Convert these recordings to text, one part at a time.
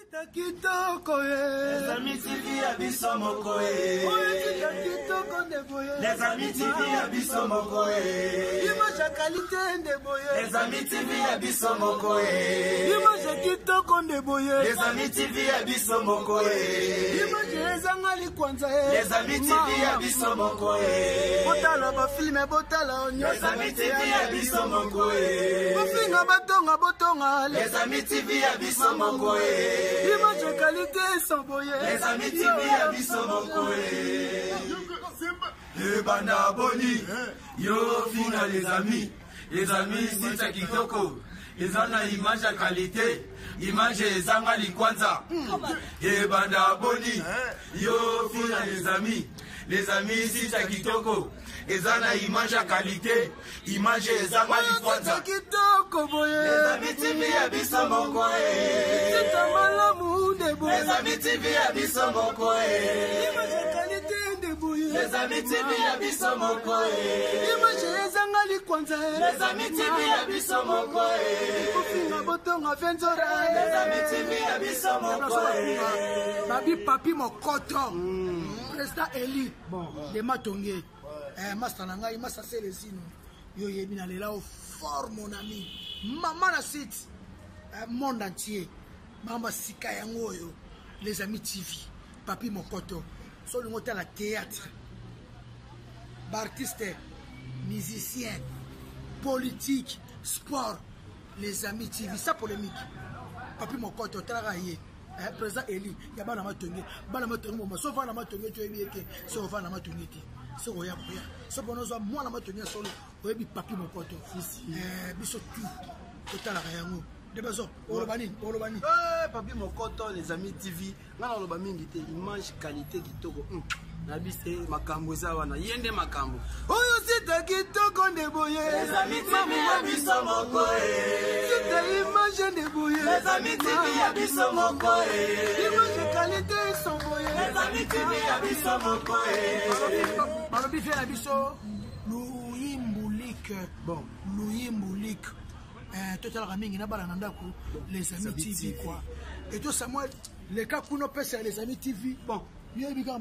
Les amis TV abisso mokoe. Les amis TV abisso mokoe. Image qualité de boye. Les amis TV abisso mokoe. Image kitoko de boye. Les amis TV abisso mokoe. Image ezangali kwanza. Les amis TV abisso mokoe. Botala ba film botala onyo. Les amis TV abisso mokoe. Bofinga batonga botonga. Les amis TV abisso mokoe. Image qualité sans boye. Les amis TV abisso mokoe. Le banda boni. Yo fina les amis c'est ça kitoko. Les ana image à qualité. Image ezangali kwanza. Le banda boni. Yo fina les amis c'est ça kitoko. Ezana image à qualité, image ezangali kwanza. Les amis TV abisso mokoe. Les amis TV abisso mokoe. Les amis TV abisso mokoe. Les amis TV abisso mokoe. Les amis TV abisso mokoe. Babi papi mokoto. Président Eli de Matongé. Master Nangai, Master Célestine, yo yebina lela au fort mon ami. Maman na site, monde entier. Mama sika yango yo. Les amis TV, papi mokoto. So le motel à théâtre. Artiste, musicien, politique, sport. Les amis TV, ça polémique. Papi mokoto travailler. Président Eli, il y a pas d'amatonné. Sauf à l'amatonné, tu es bien que sauf à l'amatonné. C'est roya roya. C'est bon, nous avons moins l'amatonné solo. Oui, papi mon pote. Biso tout. Total à rien. De besoin. Olobani. Papi mon pote, les amis TV. Nana olobami ngite image qualité kitoko. Nabise makambo zawana. Yende makambo. Oyo sita kitoko ndeboye. Les amis TV abisso mokoe. Sita image ndeboye. Les amis TV abisso mokoe. Image qualité sans boye. Les amis TV abisso mokoe. Balobi fait la biso. Louyimbulik. Bon, Louyimbulik. Total Ramingi na balanda ku les amis TV quoi. Et toi Samuel, les cas kuno pèse les amis TV. Bon. Les amis TV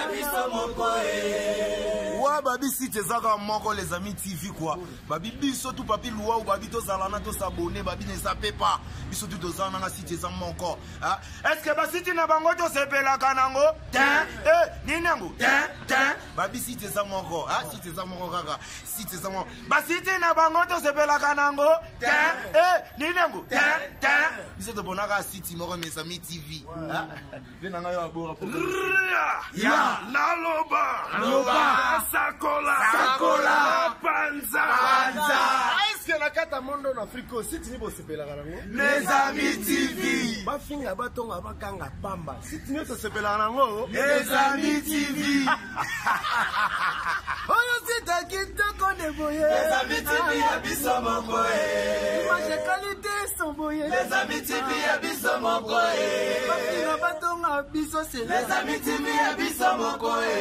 abisso mokoe. Wa babi si tezaka moko les amis TV quoi. Babi biso tout papi loi ou babi to zalana to s'abonner babi ne sape pas. Biso tout dozana na si tezama moko. Est-ce que ba siti na bango to sepela kanango? Ninango. Babi si tezama moko. Si tezama moko kaka. Si tezama. Ba siti na bango to sepela kanango? Ninango. Biso to bonaka siti moko mes amis TV. Venanga yo abora pour. Ya Naloba. Sakola Panza. Est-ce que la carte monde en Afrique aussi tu ne sais pas les amis TV. Ba finga batonga bakanga pamba. Si tu ne sais pas nango les amis TV. Oyo sita kitoko ndeboye. Les amis TV abisso mokoe. Image qualité sans boye. Les amis TV abisso mokoe. Bafinga batonga biso c'est les amis TV abisso mokoe.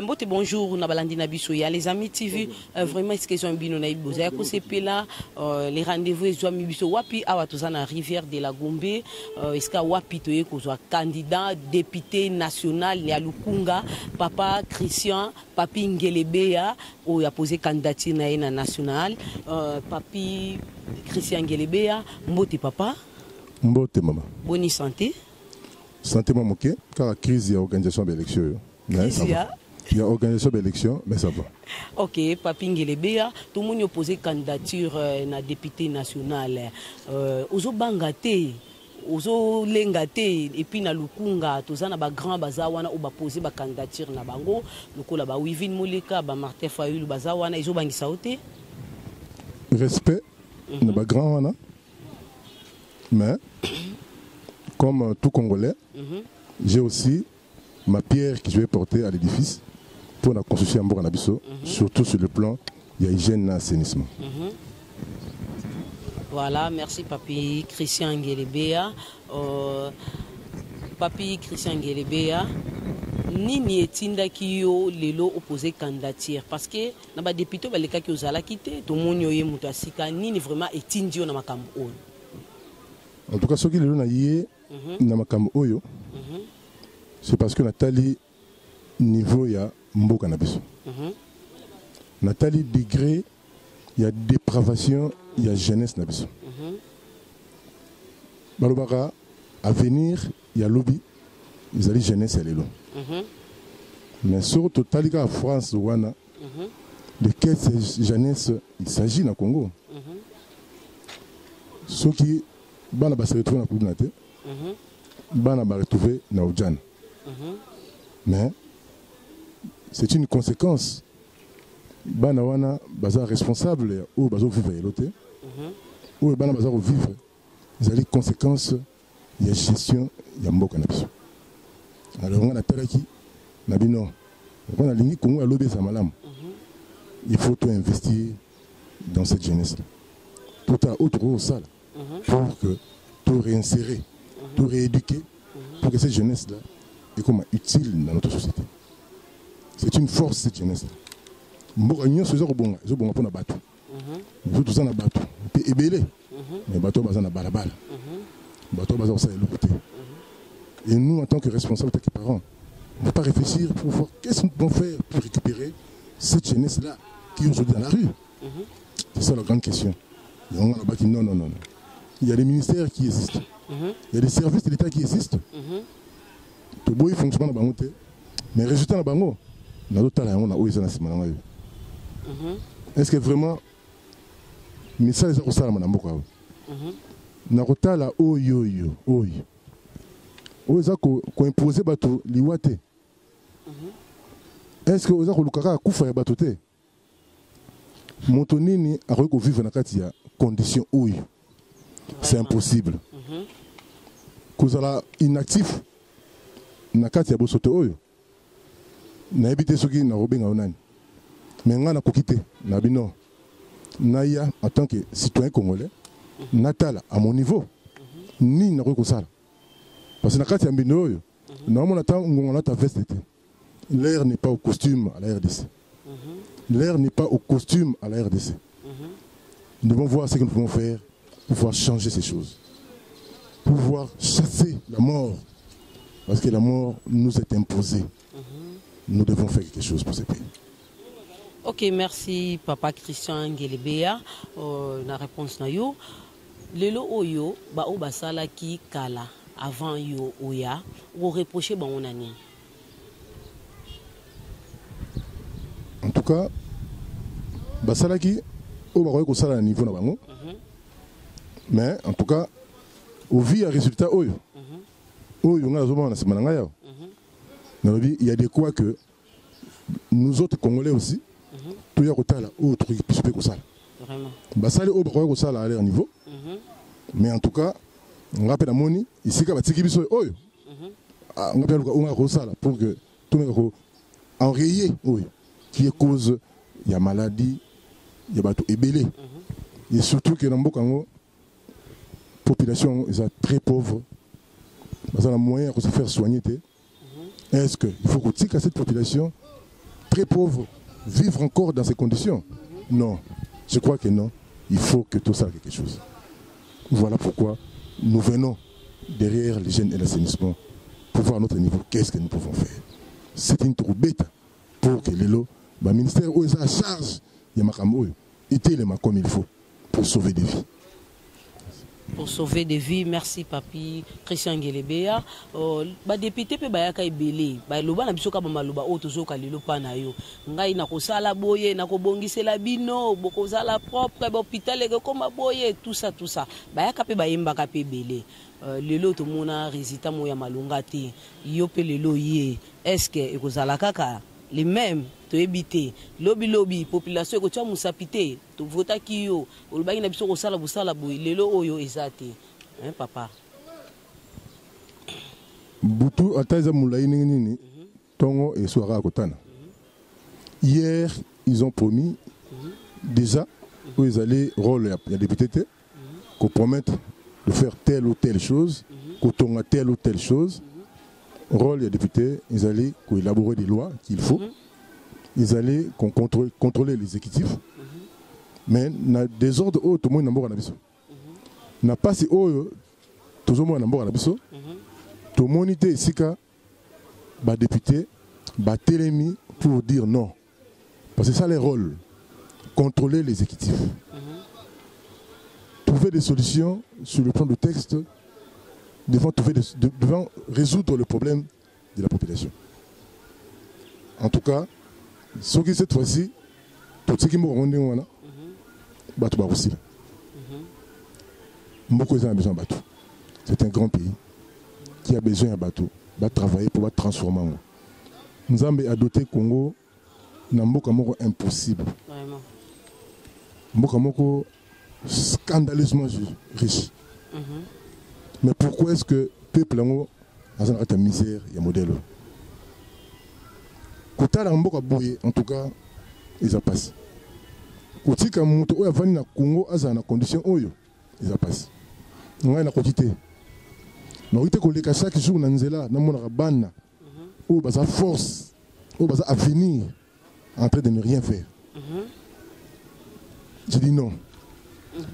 Mbote bonjour na balandi na biso ya les amis TV vraiment est-ce qu'ils ont bino na iboza ya kosepela les rendez-vous ezwa mibiso wapi awa tozana rivière de la Gombe est-ce que wapi toye kozwa candidat député national ya Lukunga papa Christian papi Ngelebeya o ya posé candidature na na national papi Christian Ngelebeya mbote papa mbote mama bonne santé maman ok car crise ya organisation d'élection il y a organisation d'élection, mais ça va. Ok, Papi Ngelebeya, tout le monde a posé candidature na député national. Ozo bangate, ozo lengate, et puis na Lukunga, tout ça na ba grand bazawana ou ba posé ba candidature na bango. Loko la ba Wivin Moleka, ba Martin Fayulu bazawana, izo bangi saote. Respect, na ba grand wana. Mais comme tout Congolais, j'ai aussi ma pierre que je vais porter à l'édifice pour la construction en Boranabiso, surtout sur le plan il y a hygiène et assainissement. Voilà, merci Papi Christian Ngelebeya. Papi Christian Ngelebeya, nini etindaki yo lelo opposé candidature parce que na ba député balekaki ozalaki te tomoni oye moto asika nini vraiment etindi yo na makambo oyo. En tout cas soki lelo na ye na makambo oyo c'est parce que natali niveau ya mboka na biso. Natali degré ya dépravation ya jeunesse na biso. Balobaka avenir ya lobby ils allaient jeunesse ya lelo. Mais surtout talika à France wana de quelle jeunesse il s'agit na Congo. Ceux qui bana ba se retrouver na Kudinate, bana ba retrouver na Oudjan. Mais c'est une conséquence. Bana wana baza responsable ou bazo vivre eloté. Ou bana baza vivre. Ils allaient conséquence ya gestion ya mboka na biso. Alors on a talaki na bino. On a lingi Congo a lobé sa malam. Il faut tout investir dans cette jeunesse-là. Tout à autre salle. Pour que tout réinsérer, tout rééduquer, pour que cette jeunesse-là est comme utile dans notre société. C'est une force cette jeunesse-là. Mboka ce genre bon, je bon pour na bateau. Vous tout ça na bateau. Peut ébélé. Mais bateau bazan na balabala. Bateau bazan ça est côté. Et nous en tant que responsables, en tant que parents, on ne peut pas réfléchir pour voir qu'est-ce qu'on peut faire pour récupérer cette jeunesse-là qui est aujourd'hui dans la rue. C'est ça la grande question. Et on a dit non, non, non. Il y a des ministères qui existent. Il y a des services de l'État qui existent. Tout beau, il fonctionne dans Bango. Mais le résultat dans Bango, dans d'autres temps, on a où ils sont dans ce moment. Est-ce que vraiment, mais ça, c'est ça, madame Boko. Narota la oyo yo oyo. Oza ko imposer bato liwate. Est-ce que oza ko lukaka kufa ya bato te? Moto nini akoki ko vivre na kati ya condition oyo. C'est impossible. Kozala inactif na kati ya bosoto oyo. Na ebite soki na robenga onani. Mais nga na kokite na bino. Naya en tant que citoyen congolais, natala à mon niveau. Ni na ko sala. Parce que na kati ya mbino oyo, na mona ta ngonga ta veste te. L'air n'est pas au costume à la RDC. L'air n'est pas au costume à la RDC. Nous devons voir ce que nous pouvons faire pour pouvoir changer ces choses. Pour pouvoir chasser la mort. Parce que la mort nous est imposée. Nous devons faire quelque chose pour ce pays. Ok, merci Papa Christian Ngelebea. La réponse na yo. Lelo oyo, ba o basala ki kala avant yo oya, ou reprocher ba on ani. En tout cas, basala ki o ba ko sala niveau na bango. Mais en tout cas, au vu à résultat oyo. Oyo nga zoma na semana nga yao. Il y a des quoi que nous autres Congolais aussi, tout y a kotala autre qui puisse faire ça. Vraiment. Basali o ba ko sala à leur niveau. Mais en tout cas, on rappelle à Moni, ici quand tu es oyo. On appelle on sala pour que tout le monde enrayer oyo qui est cause il y a maladie, il y a bateau ébélé. Et surtout que dans Bokango population est très pauvre. Parce qu'on a moyen de se faire soigner. Est-ce qu'il faut que cette population très pauvre vive encore dans ces conditions? Non. Je crois que non. Il faut que tout ça ait quelque chose. Voilà pourquoi nous venons derrière les jeunes et l'assainissement pour voir à notre niveau qu'est-ce que nous pouvons faire. C'est une troubette pour que le ministère où est à charge, il y a Makambo, était comme il faut pour sauver des vies. Pour sauver des vies, merci Papi Christian Ngelebea. Ba député pe bayaka ibele, ba loba na biso ka ba maloba o tozoka lelo pa na yo. Ngai na kosala boye, na kobongisela bino, bokozala propre ba hôpital e koma boye, tout ça. Bayaka pe bayemba ka pe belé. Lelo to mona résultat moya malunga te. Yo pe lelo ye. Est-ce que ekozala kaka les mêmes to ebité lobby population ko tia musapité to vota ki yo olobaki na biso ko sala busala boy lelo oyo ezate hein papa butu ataza mulai nini tongo et soara kotana. Hier ils ont promis déjà où ils allaient rôle il y a député qu'on promettre de faire telle ou telle chose qu'on tonga telle ou telle chose rôle des députés, ils allaient élaborer des lois qu'il faut. Ils allaient contrôler les exécutifs. Mais na désordre tout le monde n'a pas de n'a pas si haut tout le monde n'a pas de tout le monde était ici bah député bah télémi pour dire non parce que c'est ça les rôles, contrôler les exécutifs, trouver des solutions sur le plan de texte, devant résoudre le problème de la population. En tout cas ce qui cette fois-ci tout ce qui m'a rendu aussi. C'est un grand pays qui a besoin d'un bateau, de travailler pour transformer. Nous avons adopté le Congo dans un impossible. Vraiment. Scandaleusement riche. Mais pourquoi est-ce que le peuple a une misère et un modèle? En tout cas, ils ont passé. Kotika mutu oya vani na Congo aza na condition oyo ils ont passé. Ngai na quantité. Na wite ko leka chaque jour na nzela na mona bana. Ou baza force, ou baza avenir en train de ne rien faire. Je dis non.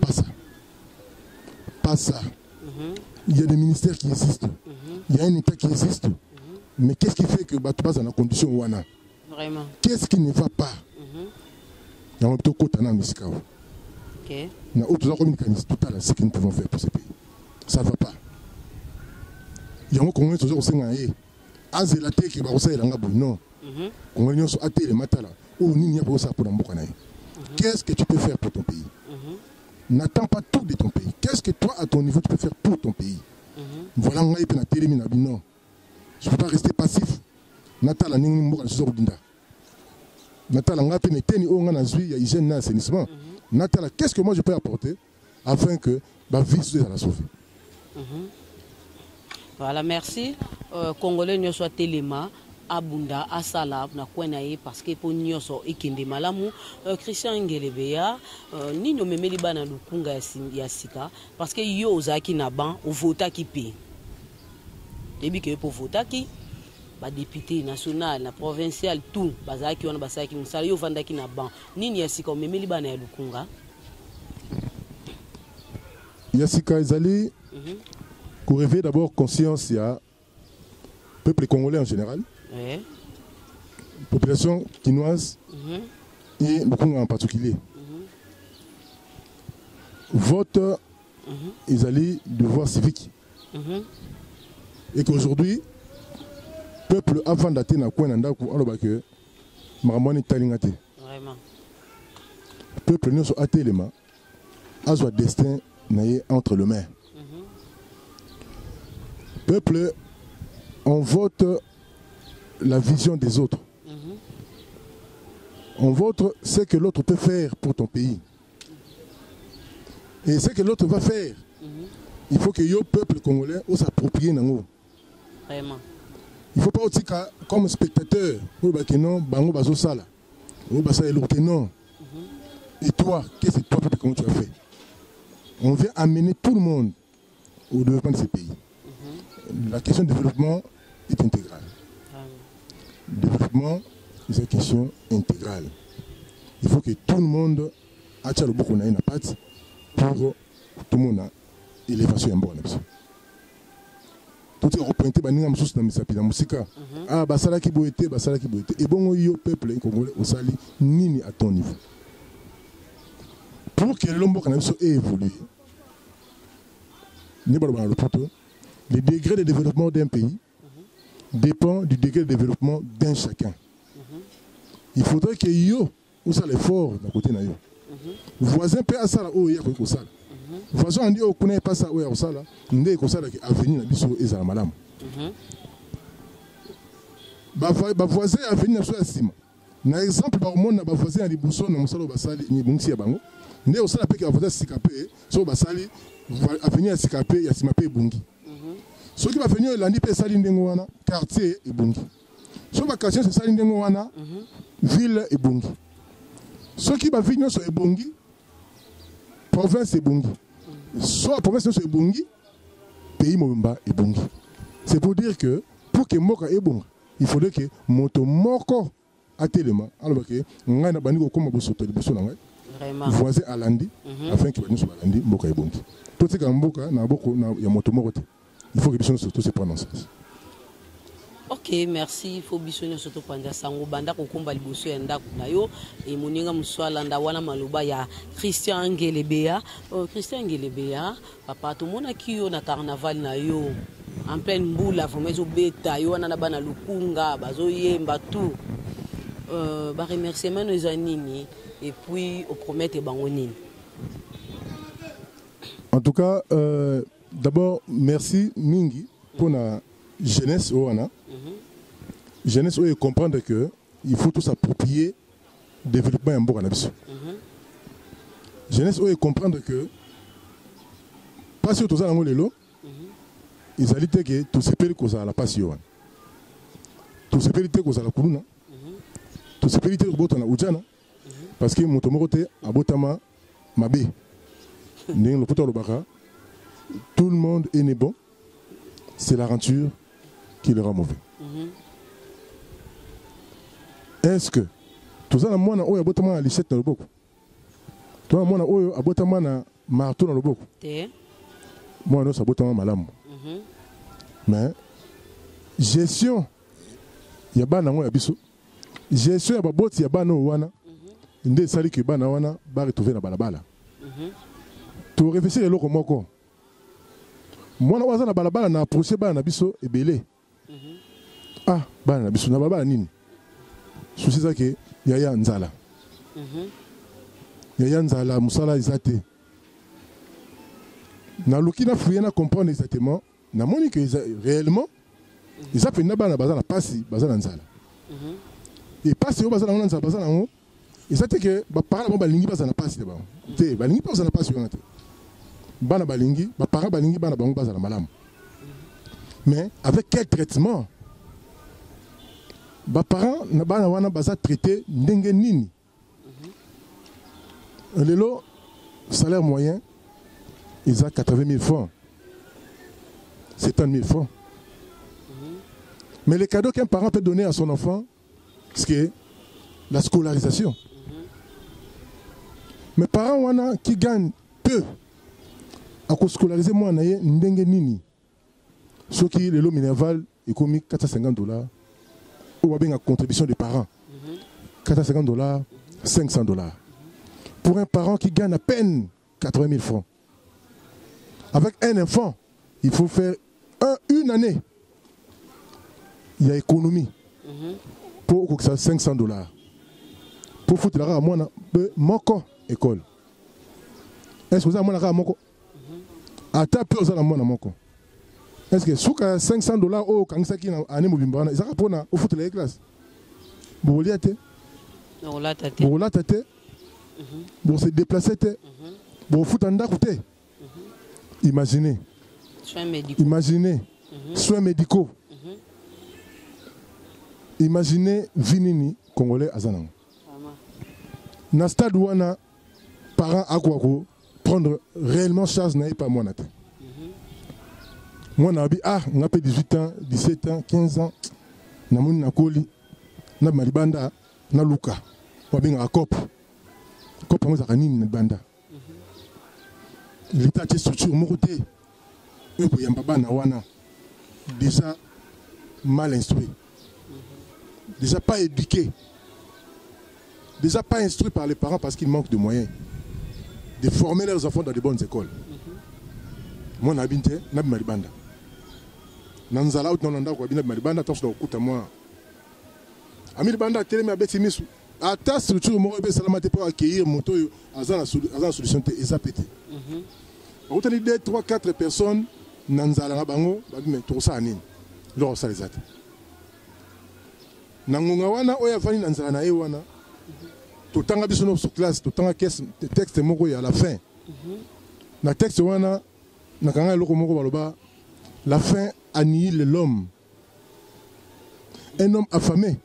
Pas ça. Pas ça. Il y a des ministères qui existent. Il y a un État qui existe. Mais qu'est-ce qui fait que tu passes dans la condition wana? Vraiment. Qu'est-ce qui ne va pas? Il y a un peu de côté dans le musique. Il y a autre chose total ce que nous pouvons faire pour ce pays. Ça ne va pas. Il y a un Congolais toujours au Sénégal. Azelaté qui va au Sénégal. Non. Congolais sont athées les matala. Ou n'y a pas ça pour l'emboucanaï. Qu'est-ce que tu peux faire pour ton pays? N'attends pas tout de ton pays. Qu'est-ce que toi, à ton niveau, tu peux faire pour ton pays? Voilà, on a été na télé, non. Je ne peux pas rester passif. Natala ningi mboka nsuzo kudinda. Natala ngapi neteni o ngana zui ya hygiène na assainissement. Natala, qu'est-ce que moi je peux apporter afin que ma vie soit la sauver? Voilà, merci. Congolais ne soit téléma. Abunda asala na kwena ye parce que pour nyoso ikende malamu Christian Ngelebeya ni no memeli bana lukunga ya sika parce que yo ozaki na ban o vota ki pe debi que pour vota ki ba député national na provincial tout bazaki wana basaki musala yo vandaki na ban nini ya sika o memeli bana ya lukunga ya sika ezali pour réveiller d'abord conscience ya peuple congolais en général. Ouais. Population quinoise et beaucoup en particulier. Vote ils allaient devoir civique. Et qu'aujourd'hui, peuple avant d'atteindre coin n'andaku alors que maramani talingate. Vraiment. Peuple nous sont attelés à son destin naïe entre les mains. Peuple on vote la vision des autres. On vote ce que l'autre peut faire pour ton pays. Et ce que l'autre va faire, il faut que le peuple congolais s'approprie. Vraiment. Il ne faut pas aussi comme spectateur, non. Et toi, qu'est-ce que toi, comment tu as fait? On vient amener tout le monde au développement de ces pays. La question du développement est intégrale. Le développement, c'est une question intégrale. Il faut que tout le monde ait le beaucoup pour tout le monde ait l'élévation. Tout est représenté par la musique. Ah, basala ki boete, basala ki boete. Et bon, le peuple congolais au sali nini à ton niveau. Pour que l'homme ait évolué, le degré de développement d'un pays dépend du degré de développement d'un chacun. Il faudrait que yo ou ça l'effort d'un côté na yo. Voisin peut à ça là oh ya ko ça. Voisin on dit oh connaît pas ça oh ya ça là, ndé ko ça là que avenir na biso ezala malamu. Ba voisin avenir na so asima. Na exemple ba monde na ba voisin ya libuso na musalo basali ni bungsi ya bango. Ndé o ça là peut que voisin sikape so basali avenir ya sikape ya simape bungi. Ceux qui vont venir lundi peut salir dans quartier et bungi. Ceux qui vont quartier c'est salir dans ville et bungi. Ceux qui vont venir sur bungi, province et bungi. Soit province sur bungi, pays Mobimba et bungi. C'est pour dire que pour que mboka est bon, il faudrait que moto moko atelema alors que ngai na bandi ko koma bosoto liboso na ngai Vraiment. voisin alandi afin que bandi so balandi mboka est bon. Tout ce que mboka na boko na ya moto moko te. Il faut que biso surtout se prendre en charge. Ok, merci. Il faut bisonner surtout pendant sango banda kokumba liboso ya ndako na yo et moninga muswala nda wana maloba ya Christian Ngelebea. Christian Ngelebea, papa to mona ki yo na carnaval na yo en pleine boule vraiment zo beta yo wana na bana lukunga bazo yemba tout. Ba remerciement nos anini et puis au promettre bango nini. En tout cas, d'abord merci mingi pour la jeunesse oana. Jeunesse oyo comprendre que il faut tout s'approprier développement en mboka na biso. Jeunesse oyo comprendre que pas sur tout ça ngo lelo. Ils allaient que tout sepeli ko za la passion. Tout sepeli te ko za la kuluna. Tout sepeli te ko botana ujana. Parce que moto moko te abotama mabe. Ndeng lo poto lo baka. Tout le monde est né bon. C'est la renture qui le rend mauvais. Est-ce que tout ça, moi, je suis à l'issette dans le boko. Toi, moi, je suis à marteau dans le boko. Moi, je suis à malam. Mais, gestion, il y a ban à biso. Gestion, il y a bot, il y a ban au wana. Il y a sali qui ban au wana, bar retrouvé dans balabala. Tu réfléchis à l'eau comme moi. Moi, je suis à balabala, na approché ban à biso et belé. Ah, ban à biso, na balabala nini. Souci ça que yaya nzala. Yaya nzala musala izate. Na lukina fuyena comprendre exactement. Na moni que réellement ils appellent na bana bazana passi bazana nzala. Et passi au bazana nzala bazana ngo. Ils savent que ba parents ba balingi bazana passi de ba. Te balingi bazana passi yo ngate. Bana balingi ba parents balingi bana bango bazana malamu. Mais avec quel traitement? Les parents ont traité ndenge nini. Le salaire moyen, ils ont 80 000 francs. 70 000 francs. Mais les cadeaux qu'un parent peut donner à son enfant, c'est la scolarisation. Mes parents qui gagnent peu à scolariser moi ndenge nini. Ce qui est le lot minerval économique $450. Ou bien la contribution des parents. $450, $500. Pour un parent qui gagne à peine 80 000 francs. Avec un enfant, il faut faire une année. Il y a économie. Pour que ça $500. Pour foutre la moi, moko école. Est-ce que vous avez moko? Ata peu aux moko. Est-ce que sous $500 au Kangsaki na année mobimbana, ils ont pour au foot les classes. Boliate. Boliate. Bon se déplacer te. Bon foot anda côté. Imaginez. Soins médicaux. Imaginez. Soins médicaux. Imaginez Vinini congolais azanang. Na stade wana parents akwako prendre réellement charge na pas moi nate. Moi, j'ai 18 ans, 17 ans, 15 ans. Je suis nakoli, na malibanda, na luka. Je suis à COP. COP, je suis na banda. L'État est structure, mon côté. Déjà mal instruit. Déjà pas éduqué. Déjà pas instruit par les parents parce qu'ils manquent de moyens. De former leurs enfants dans de bonnes écoles. Moi, je suis na malibanda. Nanzala out nanda kwa bina malibanda tanso okuta moi amir banda telemi abeti misu ata structure mo be salamate pour accueillir moto azana solution te ezapete otani 2 3 4 personnes nanzala nga bango babime to sa nini lo sa lesate nangonga wana oya fani nanzala na e wana to tanga biso no sur classe to tanga caisse texte moko ya la fin na texte wana nakanga loko moko baloba la faim annihile l'homme. Un homme affamé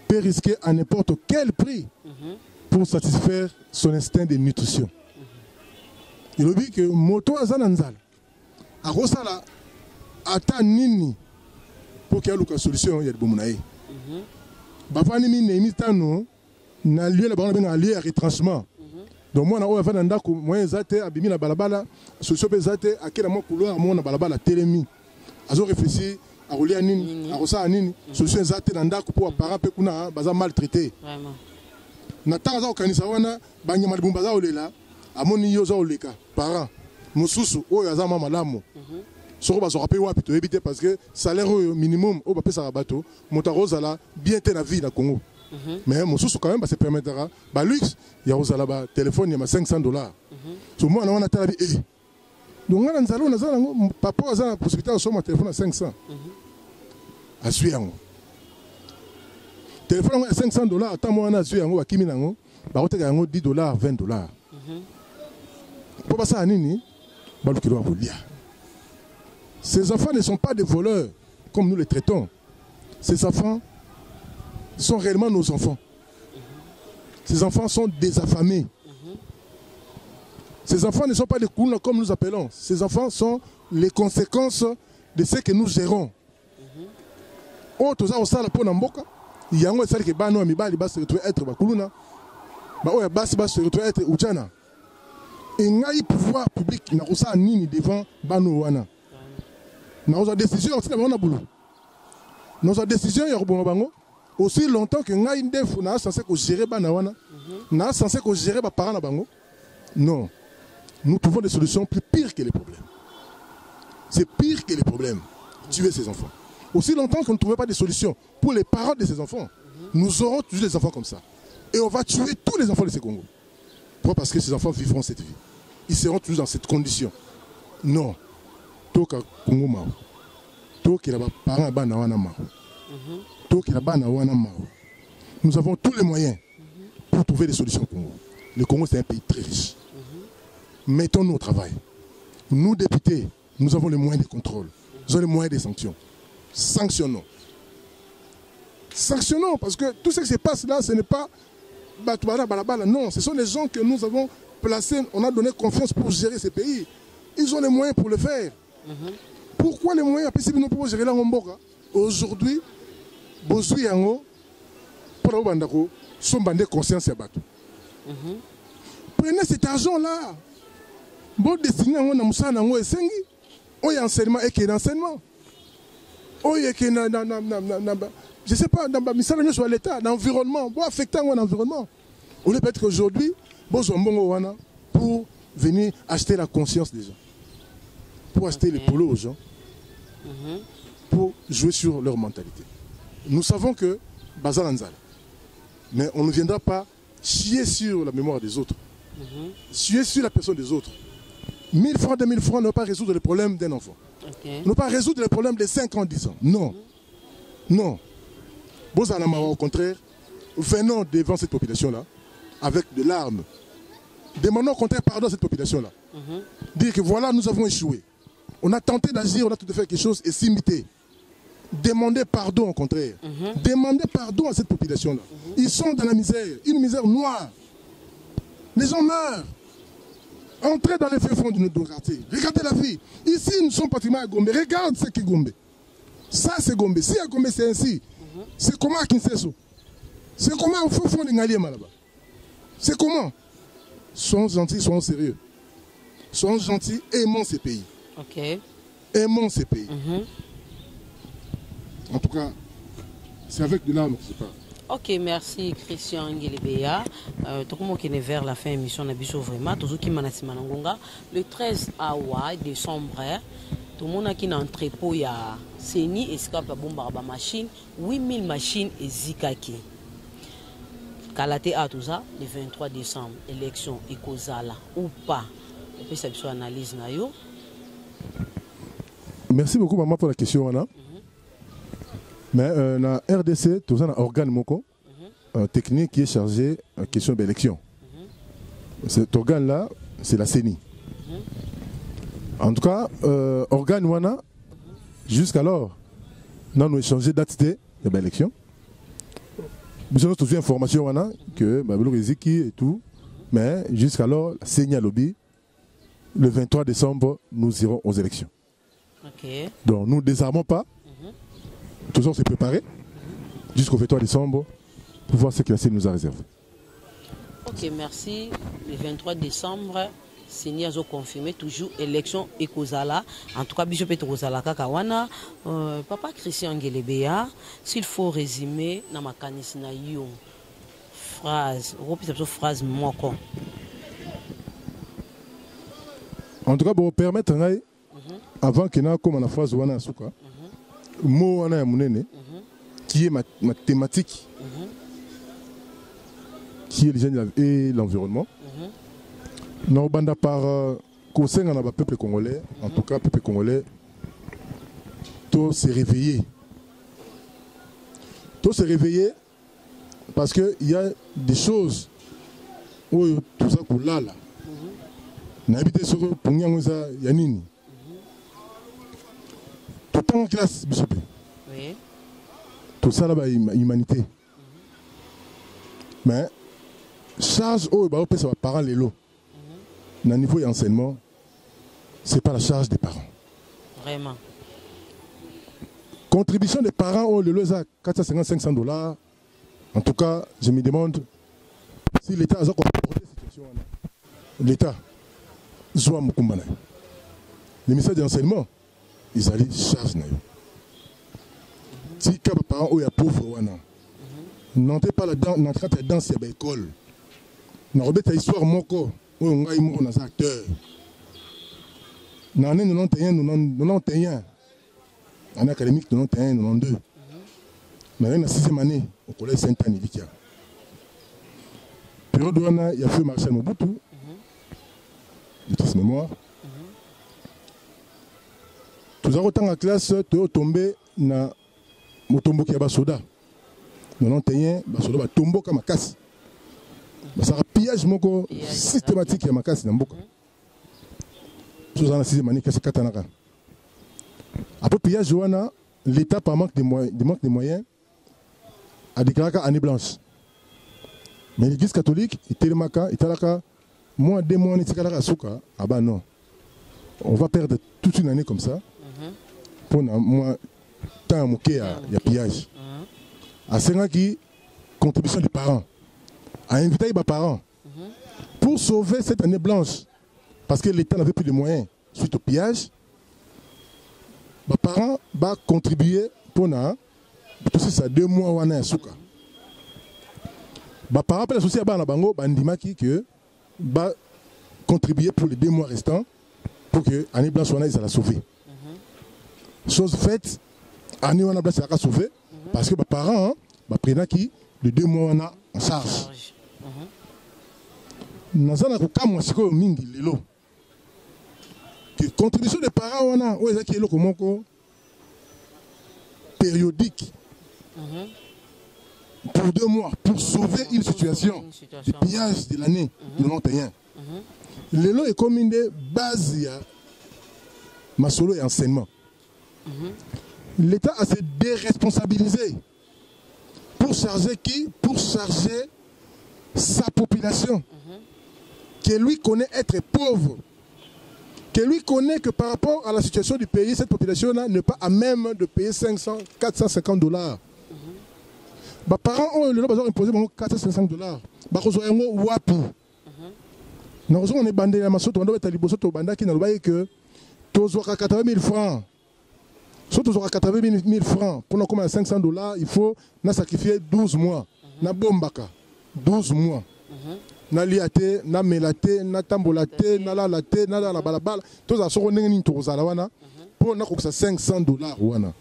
peut risquer à n'importe quel prix pour satisfaire son instinct de nutrition. Il dit que moto azananzal a rosala ata nini pour qu'il y ait une solution, il y a des bons moyens. Bafani mi tano na lieu la banane na lieu à retranchement. Donc moi na o va nda ko moyen zate abimi na balabala solution pe zate akela mo couloir mo na balabala telemi. Azo réfléchir à rouler nini, à rosa nini, solution zate na ndako pour parents pe kuna baza maltraité. Vraiment. Na tanga za okanisa wana banyama libumba za olela amoni yo za oleka parents mususu oyo azama malamu. Soko ba soka pe wapi to éviter parce que salaire minimum o ba pesa rabato motaroza la bien te na vie na Congo. Mais mususu quand même ba se permettra ba luxe ya rozala ba téléphone ya $500. So moi na wana tala bi donc ngana nzalo na zala papa za na possibilité de soma téléphone à 500. Asui yango. Téléphone à $500 ata moi na asui yango bakimi nango ba oteka yango $10 $20. Pour ça nini ba lukilo abolia. Ces enfants ne sont pas des voleurs comme nous les traitons. Ces enfants sont réellement nos enfants. Ces enfants sont des affamés. Ces enfants ne sont pas des coulons comme nous appelons. Ces enfants sont les conséquences de ce que nous gérons. Oh, tout ça, on sait la peau n'amboka. Il y a un seul qui bano amibali bas se retrouver être bakuluna. Bah ouais, bas se retrouver être uchana. Et n'a y pouvoir public n'a pas nini devant bano wana. Nos décisions aussi on a boulot. Nos décisions y a bango aussi longtemps que ngai ndef na censé que gérer bana wana. Na censé que gérer ba parents na bango. Non. Nous trouvons des solutions plus pires que les problèmes. C'est pire que les problèmes. Tuer ces enfants. Aussi longtemps qu'on ne trouvait pas de solutions pour les parents de ces enfants, nous aurons toujours des enfants comme ça. Et on va tuer tous les enfants de ces Congo. Pourquoi? Parce que ces enfants vivront cette vie. Ils seront toujours dans cette condition. Non. Toka Congo mao. Toka la parents bana wana mao. Toka la bana wana mao. Nous avons tous les moyens pour trouver des solutions au Congo. Le Congo c'est un pays très riche. Mettons-nous au travail. Nous députés, nous avons les moyens de contrôle. Nous avons les moyens de sanctions. Sanctionnons. Sanctionnons, parce que tout ce qui se passe là, ce n'est pas non, ce sont les gens que nous avons placés, on a donné confiance pour gérer ces pays. Ils ont les moyens pour le faire. Pourquoi les moyens pour gérer la Mboka? Aujourd'hui, Bozui Yango, pour la Bandako, sont bandés conscience à Batou. Prenez cet argent-là. Bon destiné à Moussa Nango et Sengi. Oh, il y a enseignement et qu'il y a enseignement. Oh, il y a je ne sais pas, dans l'État, dans l'environnement, pour affecter l'environnement. On peut être qu'aujourd'hui, pour venir acheter la conscience des gens, pour acheter les polos aux gens, pour jouer sur leur mentalité. Nous savons que Bazar Anzal, mais on ne viendra pas chier sur la mémoire des autres, chier sur la personne des autres. 1000 francs, 2000 francs ne vont pas résoudre les problèmes d'un enfant. Ne vont pas résoudre les problèmes des 5 ans, 10 ans. Non. Non. Au contraire, venons devant cette population-là avec de larmes. Demandons au contraire pardon à cette population-là. Dire que voilà, nous avons échoué. On a tenté d'agir, on a tenté de faire quelque chose et s'imiter. Demandez pardon au contraire. Demandez pardon à cette population-là. Ils sont dans la misère, une misère noire. Les gens meurent. Entrez dans les faits fonds de notre quartier. Regardez la vie. Ici, nous sommes pratiquement à Gombe. Regarde ce qu'est Gombe. Ça, c'est Gombe. Si à Gombe, c'est ainsi. C'est comment à Kinshasa? C'est comment au fond de Ngaliema là-bas? C'est comment? Soyons gentils, soyons sérieux. Soyons gentils, aimons ces pays. Aimons ces pays. En tout cas, c'est avec de larmes que je parle. Ok, merci Christian Ngelebea. Tout le monde qui est vers la fin de l'émission, vraiment. Tout le 13 décembre, tout le monde qui est en entrepôt, il y a Seni Escape Bomba machine, 8000 machines et Zikaki. Kalate a tout ça, le 23 décembre, élection Ekozala ou pas. On peut savoir une analyse. Merci beaucoup, maman, pour la question. Mais dans RDC, tout ça, un organe moko, technique qui est chargé de la question de l'élection. Cet organe-là, c'est la CENI. En tout cas, organe wana, jusqu'alors, nous avons échangé date de l'élection. Nous avons toujours information wana que Babylou Riziki et tout, mais jusqu'alors, la CENI a lobby, le 23 décembre, nous irons aux élections. Donc nous ne désarmons pas. toujours se préparer jusqu'au 23 décembre pour voir ce que la CENI nous a réservé. Ok, merci. Le 23 décembre, Seni a confirmé toujours élection Ekozala. En tout cas, Bishop Ekozala Kakawana. Papa Christian Ngelebea, s'il faut résumer, na makanisi na yo phrase, phrase moko. En tout cas, pour permettre, avant qu'il y ait comme la phrase wana suka, mot wana ya munene, qui est ma thématique, qui est les jeunes et l'environnement. Nous banda par conseil dans le peuple congolais, en tout cas peuple congolais, tout s'est réveillé. Tout s'est réveillé parce qu'il y a des choses où tout ça pour là. N'habitez sur pour Nyangoza Yanini. Tout en classe, Bishop. Oui. Tout ça là-bas, humanité. Mais charge où bah ça va parents les lots. Dans le niveau d'enseignement, ce n'est pas la charge des parents. Vraiment. Contribution des parents au le à 450-500 $. En tout cas, je me demande si l'État a comporté cette situation. L'État, Zoua Mukumbana. Les ministères de l'enseignement, ils allaient charge. Si les parents ont pauvre, n'entrez pas là-dedans, n'entrez pas dans cette école. N'entrez pas histoire moko. On a des acteurs. Dans l'année 91, en académique 91, 92. Mais dans la 6e année, au collège Saint-Anne, période où il y a fait Marcel Mobutu, de toute mémoire. Tous les autant en classe, tu es tombé dans le tombeau qui est à Soda. 91, Soda va tomber comme un casse. C'est un pillage systématique à Makassi dans Mboka. Chose dans la 6e année, c'est Katanaka. Après pillage, l'État, par manque de moyens, a déclaré année blanche. Mais l'Église catholique, il moins 2 mois, ah bah non. On va perdre toute une année comme ça. Pour moi, tant il y a pillage. À 5 ans, contribution des parents. A invité les parents pour sauver cette année blanche. Parce que l'État n'avait plus de moyens suite au pillage. Les parents vont contribuer pour tout ça 2 mois ou un an. Les parents peuvent associer à Bango, Bandimaki, que va contribuer pour les 2 mois restants pour que l'année blanche soit la sauver. Chose faite, l'année blanche sera sauvée parce que les parents prennent qui de 2 mois en charge. Nous avons que contribution des parents périodique pour 2 mois pour sauver une situation de pillage de l'année 91. L'élo est comme une des bases ma solo et enseignement. L'État a se déresponsabilisé pour charger qui? Pour charger sa population. Que lui connaît être pauvre. Que lui connaît que par rapport à la situation du pays, cette population-là n'est pas à même de payer 450 $. Les parents ont imposé 450 $. Nous avons bandé à Masoto, on a liboso to banda qui n'a pas que tous 80 000 francs. Surtout 80 000 francs. Pour nous comme à 500 $, il faut sacrifier 12 mois. Na bombaka 12 mois. Na liate, na melate, na tambolate, na la late, na la balabala. Tous à ce qu'on est pour nous 500 $.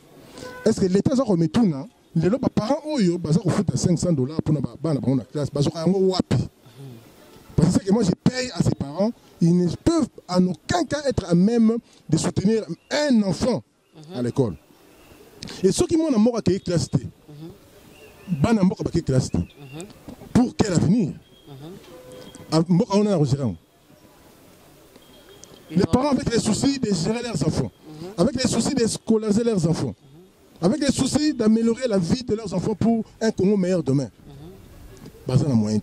Est-ce que l'État a remis tout là? Les parents ont eu 500 $ pour la classe. Parce que moi je paye à ses parents, ils ne peuvent en aucun cas être à même de soutenir un enfant à l'école. Et ceux qui m'ont amour à quelle classe pour quel avenir? Les parents avec les soucis de gérer leurs enfants, avec les soucis de scolariser leurs enfants, avec les soucis d'améliorer la vie de leurs enfants pour un Congo meilleur demain. Bazan a moyen.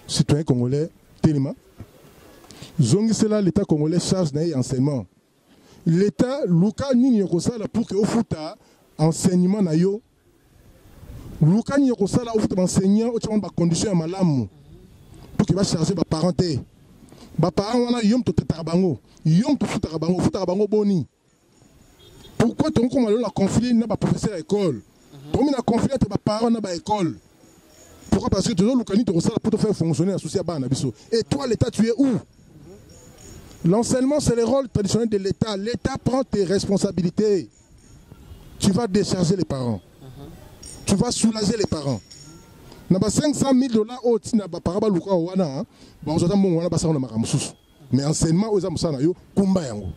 Citoyens congolais, tellement. Zongi cela, l'État congolais charge d'un enseignement. L'État, Luka nini yokosala pour que ofuta enseignement na yo. Luka nini yokosala ofuta enseignant au tchamba condition ya malamu. Pour que va charger ba parenté. Ba parents wana yom to tetara bango. Yom to futa bango boni. Pourquoi tu as la conflit na ba professeur à l'école? Tu as conflit entre ba parents na ba école. Pourquoi? Parce que tu as le pour te faire fonctionner associé à Banabiso. Et toi l'État tu es où? L'enseignement, c'est le rôle traditionnel de l'État. L'État prend tes responsabilités. Tu vas décharger les parents. Tu vas soulager les parents. Mais 500 000 $, mais enseignement aux Amusana, Kumba Yango.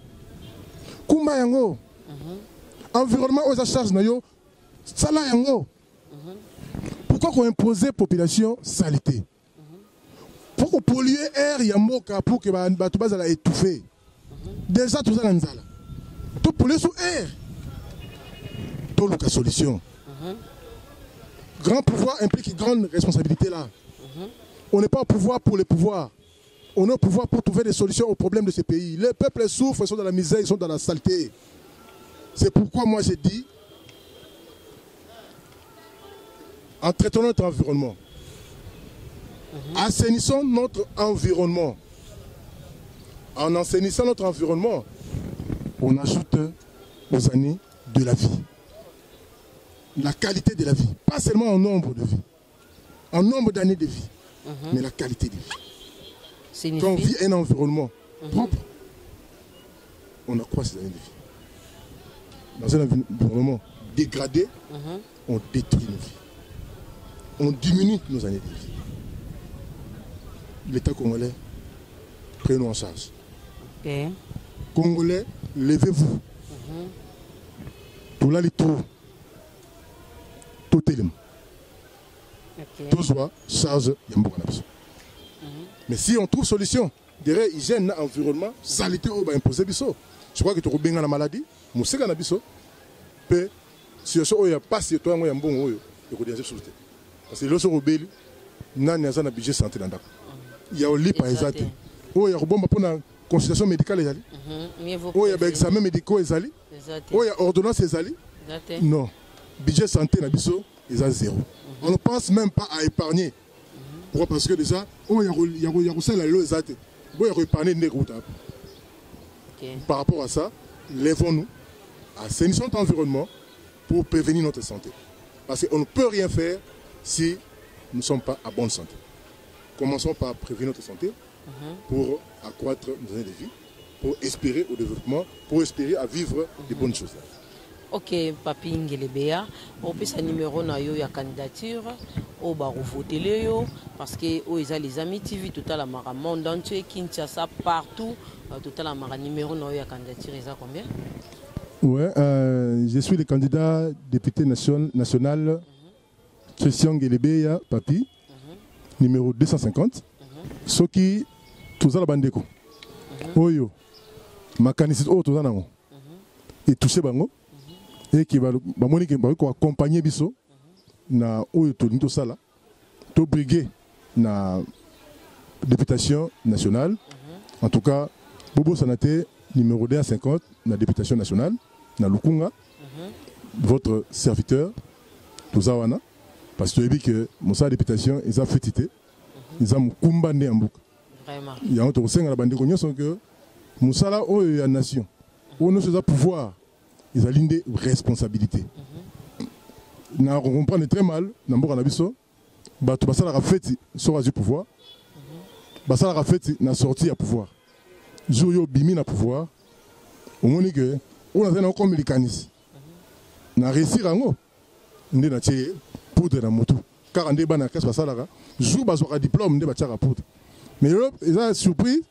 Kumba Yango. Environnement aux charges, Sala Yango. Pourquoi qu'on impose la population saleté? Pour polluer l'air, il y a un pour que les gens soient étouffés. Déjà, tout ça, c'est ça. Tout polluer sous l'air. Tout le solution. Grand pouvoir implique grande responsabilité là. On n'est pas au pouvoir pour le pouvoir. On est au pouvoir pour trouver des solutions aux problèmes de ce pays. Les peuples souffrent, ils sont dans la misère, ils sont dans la saleté. C'est pourquoi moi j'ai dit, en traitant notre environnement, assainissons notre environnement. En assainissant notre environnement, on ajoute aux années de la vie. La qualité de la vie. Pas seulement en nombre de vie. En nombre d'années de vie. Mais la qualité de vie. Quand on vit un environnement propre, on accroît ces années de vie. Dans un environnement dégradé, on détruit nos vies. On diminue nos années de vie. L'État congolais, prenez-nous en charge. Okay. Congolais, levez-vous. Tout là, les trous. Tout élément. Tout soit charge. Mais si on trouve solution, derrière hygiène, environnement, saleté, on va imposer biso. Je crois que tu as bien la maladie, mais c'est que biso. Si on a pas si toi, on a un bon oyo, il faut dire ça. Parce que lorsque on rebelle, on a un budget santé dans le. Il y a un lit par exemple. Oh, il y a un bon pour la consultation médicale. Oh, il y a un examen médical. Oh, il y a ordonnance. Non. Budget santé, il y a zéro. On ne pense même pas à épargner. Pourquoi? Parce que déjà, oh, il y a aussi la loi. Il y a épargné des routes. Par rapport à ça, lèvons-nous, assainissons notre environnement pour prévenir notre santé. Parce qu'on ne peut rien faire si nous ne sommes pas à bonne santé. Commençons par prévenir notre santé pour accroître nos années de vie, pour espérer au développement, pour espérer à vivre de bonnes choses. Ok, Papi Ngelebea, on peut sa numéro na yo ya candidature, au bar voter parce que les amis TV tout à la mara monde entier, Kinshasa partout, tout à la mara numéro na yo ya candidature, ils combien? Ouais, je suis le candidat député national Christian Ngelebea, Papi. Numéro 250. Ce qui, tout ça la bandeko. Oyo, ma canicite, oh, tout ça nango. Et touché bango. Et qui va accompagner biso. Na oyo tout ça là. Tout briguer na députation nationale. En tout cas, Bobo Sanate, numéro 250, na députation nationale. Na Lukunga. Votre serviteur, tout ça wana. Parce que tu as vu que mon députation, ils ont fait titer. Ils ont combattu en boucle. Vraiment. Il y a un autre à la bande de sont que Moussala, oh, il y a une nation. Oh, nous sommes pouvoir. Ils ont l'une responsabilité. On comprend très mal. N'importe quel abisso. Bah, tu passes à la fête, sera du pouvoir. Bah, ça la fête, n'a sorti à pouvoir. Joyo bimi na pouvoir. Au moins que, on a un comme les canis. N'a réussi à ngo. On est nature. Poudre dans moto. Car on débat dans la caisse par ça là. Jour bazooka diplôme on débat à poudre. Mais ils ont surpris.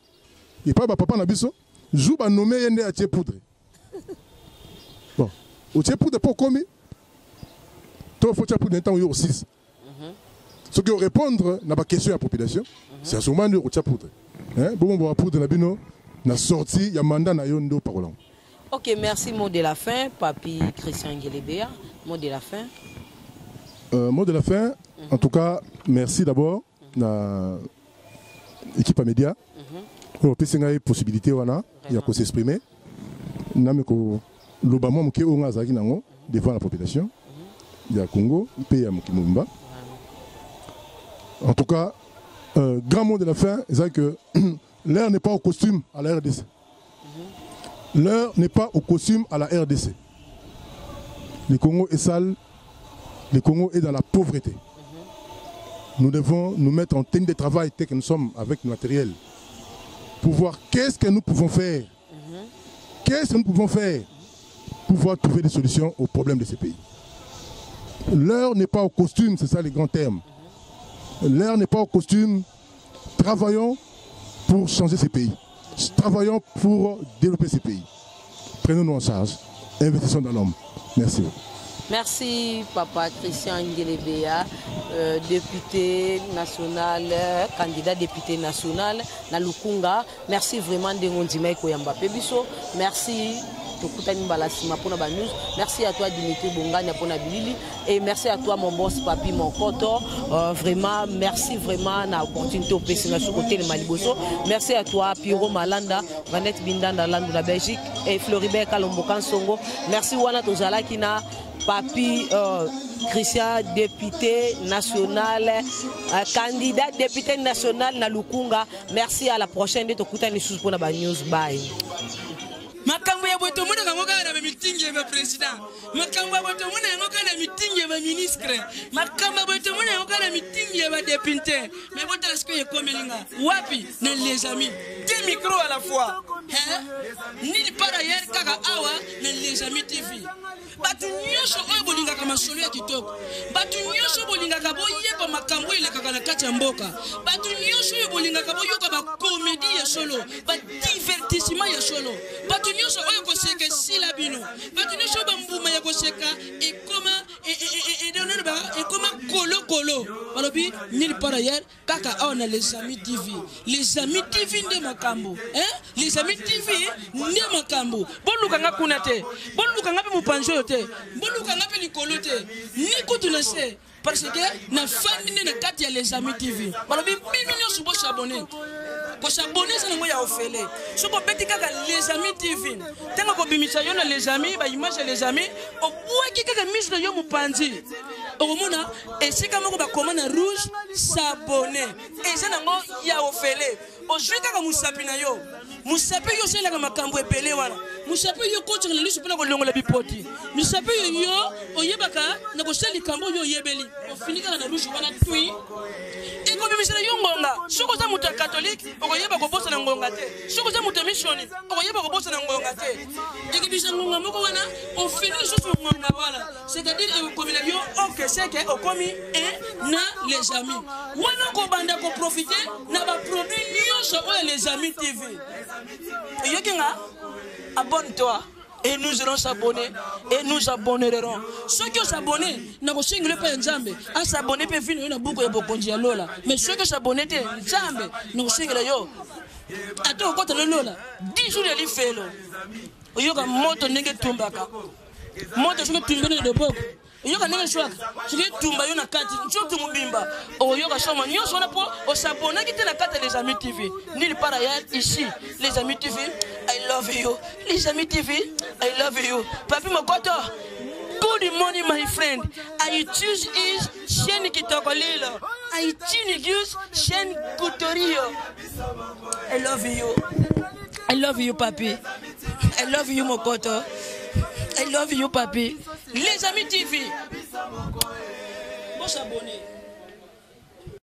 Et pas papa na biso. Jour ba nommé yende à poudre. Bon. Au poudre pour combien? Toi faut poudre d'un temps au 6. Ce qui répondre n'a pas question à la population. C'est à ce moment où tu poudre. Hein? Bon bon poudre na bino na sorti il y a mandat na yondo parolant. OK, merci mot de la fin Papi Christian Ngelebea. Mot de la fin. Mot de la fin, en tout cas, merci d'abord à l'équipe à médias. On a possibilité de s'exprimer. nameko lobamo moke onga azaki nango devant la population ya Congo pe ya Mokimumba. En tout cas, grand mot de la fin, c'est que l'heure n'est pas au costume à la RDC. L'heure n'est pas au costume à la RDC. Le Congo est sale, le Congo est dans la pauvreté. Nous devons nous mettre en tenue de travail tel que nous sommes avec le matériel pour voir qu'est-ce que nous pouvons faire. Qu'est-ce que nous pouvons faire pour pouvoir trouver des solutions aux problèmes de ces pays. L'heure n'est pas au costume, c'est ça les grands termes. L'heure n'est pas au costume. Travaillons pour changer ces pays. Travaillons pour développer ces pays. Prenons-nous en charge. Investissons dans l'homme. Merci. Merci Papa Christian Ngelebea, député national, candidat député national na Lukunga. Merci vraiment de Ngondima Koyamba Pebiso. Merci. Merci à toi Dimitri Bongani pour Bilili et merci à toi mon boss Papi Mokoto. Vraiment merci vraiment na opportunité au PC sur côté de Maliboso. Merci à toi Piro Malanda, Vanette Bindanda Landu la Belgique et Floribert Kalombokan Songo. Merci Wana Tozala Kina Papi Christian député national, candidat député national na Lukunga. Merci à la prochaine de Tokuta Nissus pour la news. Bye. Makambo ya boto mona kangoka na meeting ya president. Makambo ya boto mona kangoka na meeting ya ministre. Makambo ya boto mona kangoka na meeting ya député. Mais boto est-ce que yekomelinga? Wapi na les amis? Deux micros à la fois. Ni par ailleurs kaka awa na les amis TV. Batu nyosho oyo bolinga kama solo ya kitoko. Batu nyosho bolinga ka boyeba makambo ile kaka na kati ya mboka. Batu nyosho oyo bolinga ka boyoka ba comédie ya solo, ba divertissement ya solo. Batu nyosho oyo koseka sila bino. Batu nyosho ba mbuma ya koseka et comment kolo. Balobi ni par ailleurs kaka aona les amis TV. Les amis TV nde makambo. Les amis TV nde makambo. Boluka nga kunate. Boluka nga pe mupanjo yote. Boluka nga pe likolo te. Ni kutu na se. Parce que na famille na kati ya les amis TV. Balobi bino nyoso bo s'abonner. Ko s'abonner ça ngo ya ofele. Soko beti kaka les amis TV. Tenga ko bimisa yo na les amis, ba image les amis, o bwaki kaka mise na yo mupanzi. Okomona esika moko ba komana rouge s'abonner. Et ça nango ya ofele. Ozwi kaka musapi na yo. Musapi yo sela kama makambo epele wana. Musapi yo kocha na lisu pena ko longola bipoti. Musapi yo oyebaka na ko seli kambo yo yebeli. Ofinika na rouge wana tui. Eko bimisela yo ngonga. Soko za muta catholique okoyeba ko bosa na ngonga te. Soko za muta missioni okoyeba ko bosa na ngonga te. Eki bisa ngonga moko wana ofini susu ngonga wala. C'est-à-dire okomela yo OK c'est que okomi et na les amis. Wana ko banda ko profiter na ba produit nyonso oyo les amis TV. Yokinga abonne-toi et nous allons s'abonner et nous abonnerons. Ceux qui s'abonnent, n'a pas single pas Nzambe. À s'abonner peut finir une boucle de bokonji lola. Mais ceux qui s'abonnent Nzambe, nous single yo. Attends quand le lola. 10 jours de l'ifelo. Yoka moto nenge tumbaka. Moto je me tumbe de boko. Yoka nenge swak. Je vais tumba yo na kati. Nchoto mubimba. O yoka soma nyonso na po o s'abonner qui te na kati les amis TV. Nulle part ailleurs ici les amis TV. I love you. Les amis TV, I love you. Papi Mokoto, good morning my friend. I choose is Shen Kitokolilo. I choose Shen Kutorio. I love you. I love you, Papi. I love you, Mokoto. I love you, Papi. Les amis TV. Bon s'abonner.